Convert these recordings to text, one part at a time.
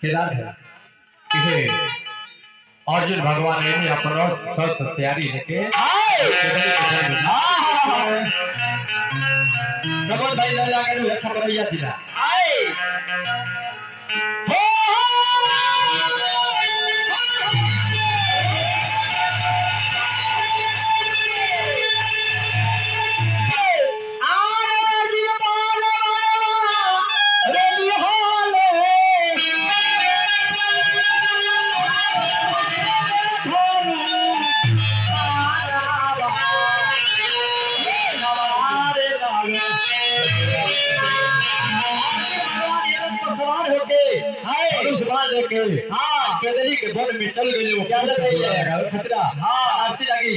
केदार है अर्जुन भगवान ने अपना सब तैयारी लेके सबोध भाई लगा के अच्छा करैया दिला हाँ केदली के वन में चल गए वो क्या जाएगा खतरा हाँ आरसी लगी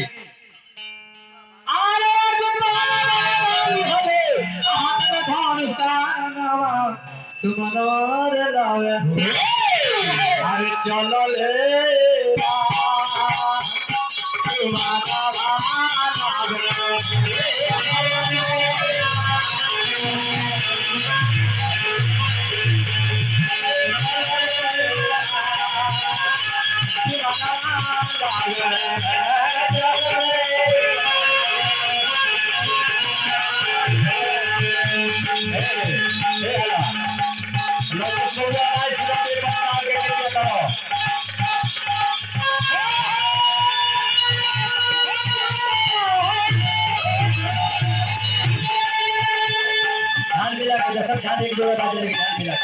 सुमनवर लावे अरे चलो ले ध्यान एक दो बात लगी ध्यान मिला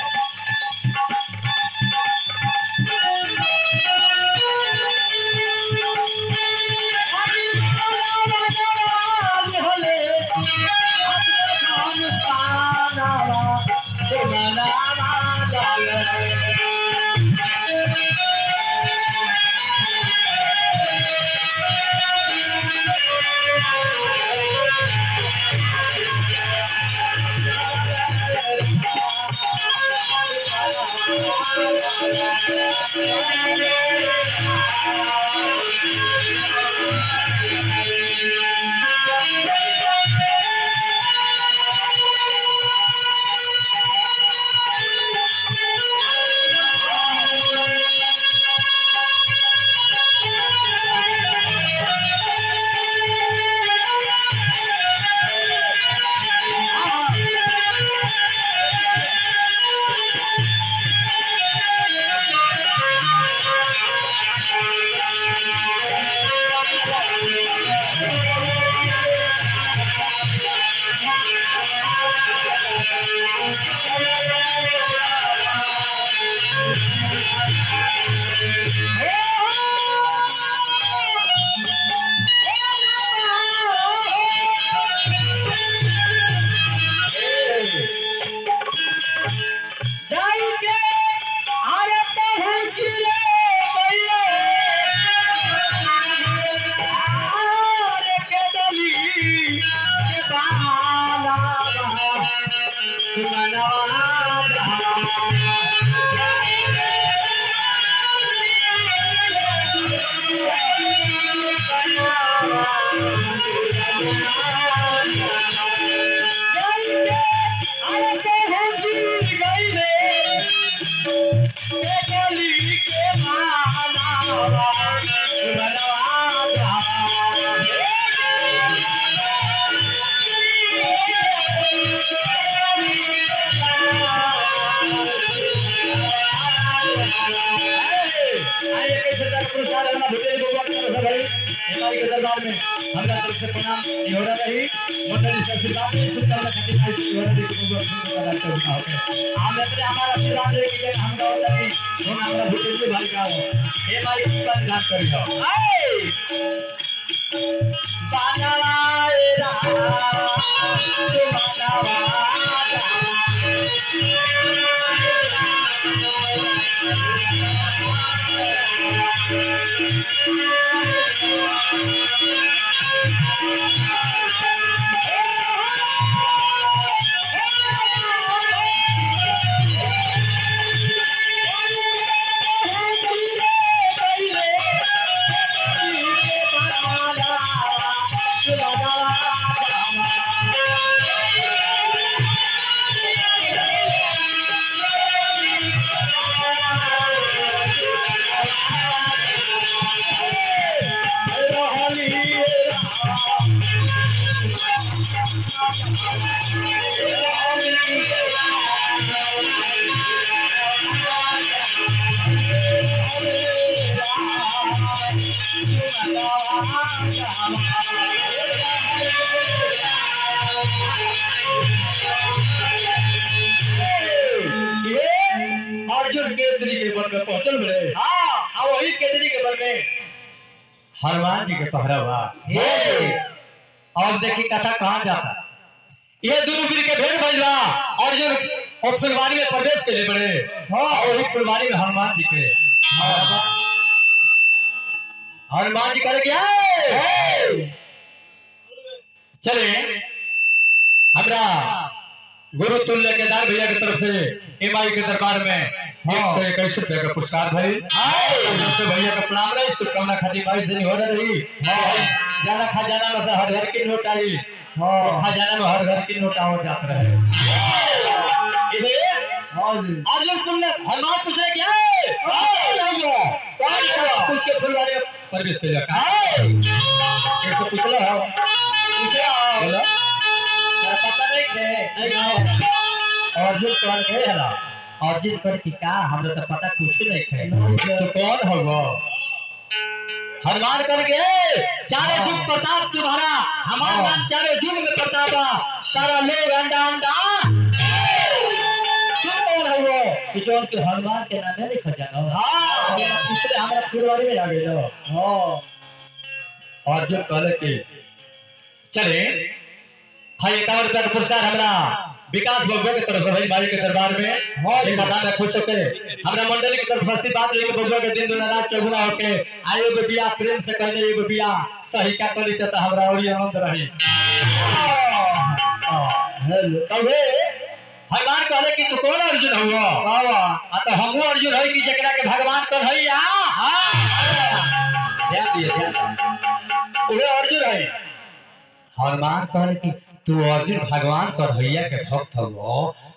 दरबार में हमरा तरफ से प्रणाम निहोरा रही मंडली से आशीर्वाद सुंदर लखती खाई निहोरा दी को हम अपने हमारा आशीर्वाद दे के हम गावतनी जोन हमरा भूतेली भाई गाओ ए भाई का ध्यान करियो बानावाए रा अर्जुन केतरी के बल में पहुंचल बड़े। हाँ वही केतरी के बल में हनुमान जी के पहरा हुआ। और देखिए कथा कहाँ जाता, ये दोनों वीर के भेंट भइल बा। अर्जुन और फुलवारी में प्रवेश के लिए बड़े। हाँ वही फुलवारी में हनुमान जी के हनुमान जी करे क्या चले हमरा गुरु तुल्य केदार भैया की तरफ से एमआई के दरबार में 121 रुपए का पुरस्कार भाई सबसे भैया का प्रणाम रही। शुभकामना खाती भाई से नहीं हो रही। जाना खजाना में से हर घर की नोट आई। खजाना में हर घर की नोट हो जाता रहे। अर्जुन तुल्य हनुमान पूछ रहे क्या कुछ के फुलवारी में प्रवेश कर लिया कैसे पूछ लो पता नहीं थे। अर्जुन कौन गए हला अर्जुन कर की का हमरा तो पता कुछ नहीं थे। तो कौन होगा हनुमान कर गए चारों युग प्रताप तुम्हारा हमारा नाम चारों युग में प्रताप सारा लोग अंडा अंडा तुम कौन हो किचौन के हनुमान के नाम में नहीं खजाना। हाँ पिछले हमारा फुलवारी में आ गए हो। हाँ अर्जुन कहले कि चले हाँ 51 रुपया का पुरस्कार हमरा विकास बबुआ की तरफ से भाई माई के दरबार में एक कथा में खुश होके हमरा मंडली की तरफ से आशीर्वाद लेके बबुआ के दिन दुना रात चौगुना होके आयो बे बिया प्रेम से कहले एगो बिया सही का करी त हमरा और आनंद रही। हेलो तबे भगवान कहले कि तू कौन अर्जुन हुआ बाबा आ तो हमहु अर्जुन है कि जेकरा के भगवान कह हइया। हां ध्यान दिए ध्यान ओए अर्जुन है। हनुमान कहले कि तू अर्जुन भगवान कन्हैया के भक्त हो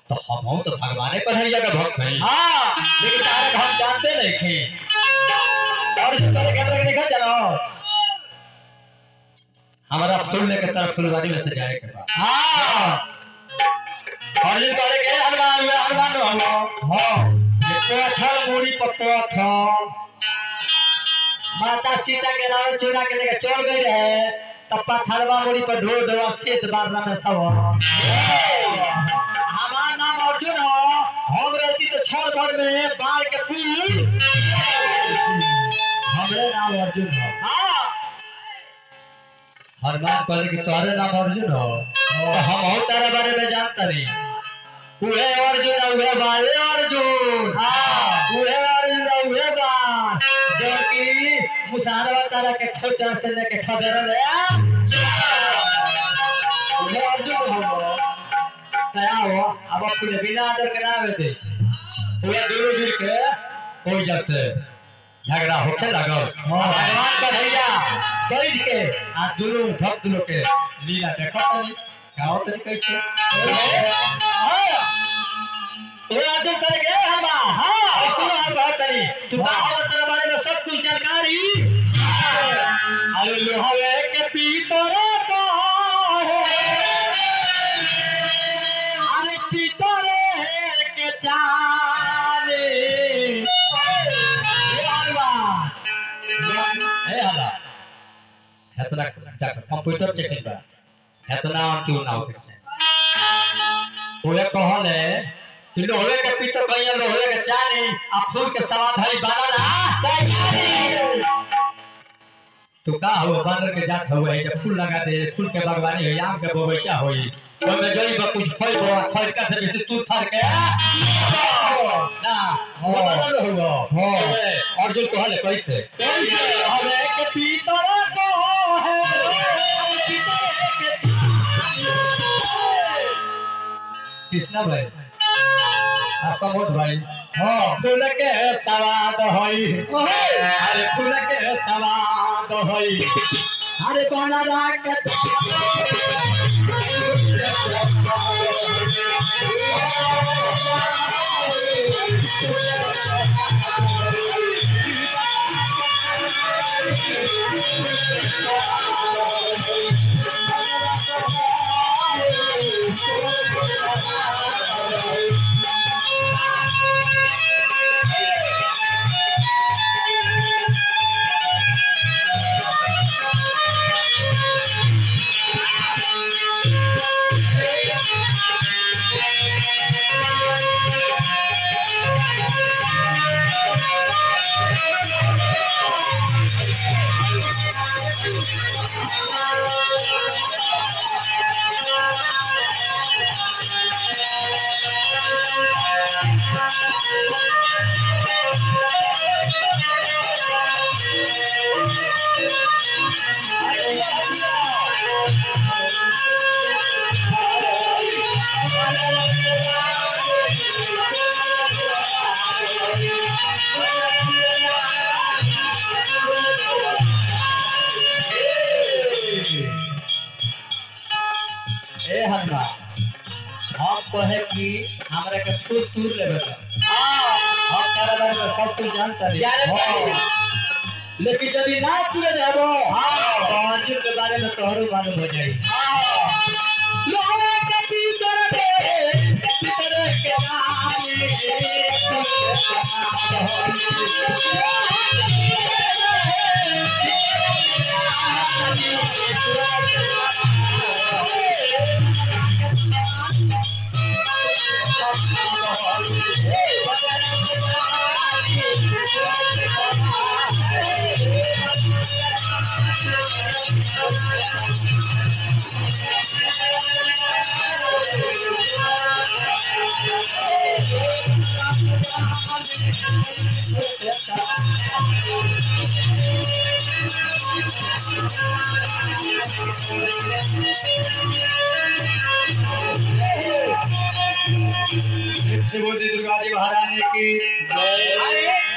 तो हम तो भगवान कन्हैया के भक्त हैं। हाँ लेकिन तारे हम जानते नहीं थे अर्जुन करे के नहीं जानो हमारा फूल लेके तरफ फुलवारी में से जाए के बाद। हाँ अर्जुन करे के हनुमान हो। हां ये पत्थर मुड़ी पर पत्थर माता सीता के रावण चोरा के लेके चल गई रहे तब पत्थरवा मुड़ी पर ढो ढो सेत बारना में सब हमारा नाम अर्जुन हो। हम रहती तो छड़ भर में बाढ़ के पुल हमरे नाम अर्जुन हो। हाँ हनुमान कहले कि तोरे नाम अर्जुन हो तो हम हो तारे बारे में जानता नहीं। उहे अर्जुन उहे बारे अर्जुन। हाँ उहे अर्जुन उहे बार जो कि मुसारवा तारा के खोचा से लेके खबर ले उहे अर्जुन हो तया हो। अब फूल बिना आदर के नाम दे उहे दोनों वीर के हो जैसे झगड़ा होके लगल। भगवान कन्हैया बैठ के आ दोनों भक्त लोग के लीला देखत नहीं गाओ तरी कैसे ओ आदर करे के हनुमान। हां सुनो हम बात करी तू बाहर तेरे बारे में सब कुछ जानकारी। अरे लोहे के पीतर को अरे पीतर के चाले हनुमान ए हला हेतना कंप्यूटर चेकिंग बा हेतना क्यों ना होके ओए कहले कि लोहे के पीतर कहिया लोहे के चानी आ फूल के समाधाई बनाना तू का हो बानर के जात हो है जब फूल लगा दे फूल के बागवानी है आम के बगीचा होई ओमे जई बा कुछ खइबो खइका से बेसी तू फर के ना हो बनल हो। हो अर्जुन कहले कैसे हवे के पीतर को है पीतर के कृष्णा भाई समोद भाई हाँ फूल के सवाद होई अरे फूल के सवाद होई अरे बनरा के ए हनुमान हम कहे कि हमरा के तूर लेबे हम तारा बारे में सब कुछ जानता रे लेकिन यदि ना तुरे देबो अर्जुन के बारे में तोहरो मालूम हो जाई लोहे के भीतर के शिवोदी दुर्गा जी महारानी की जय।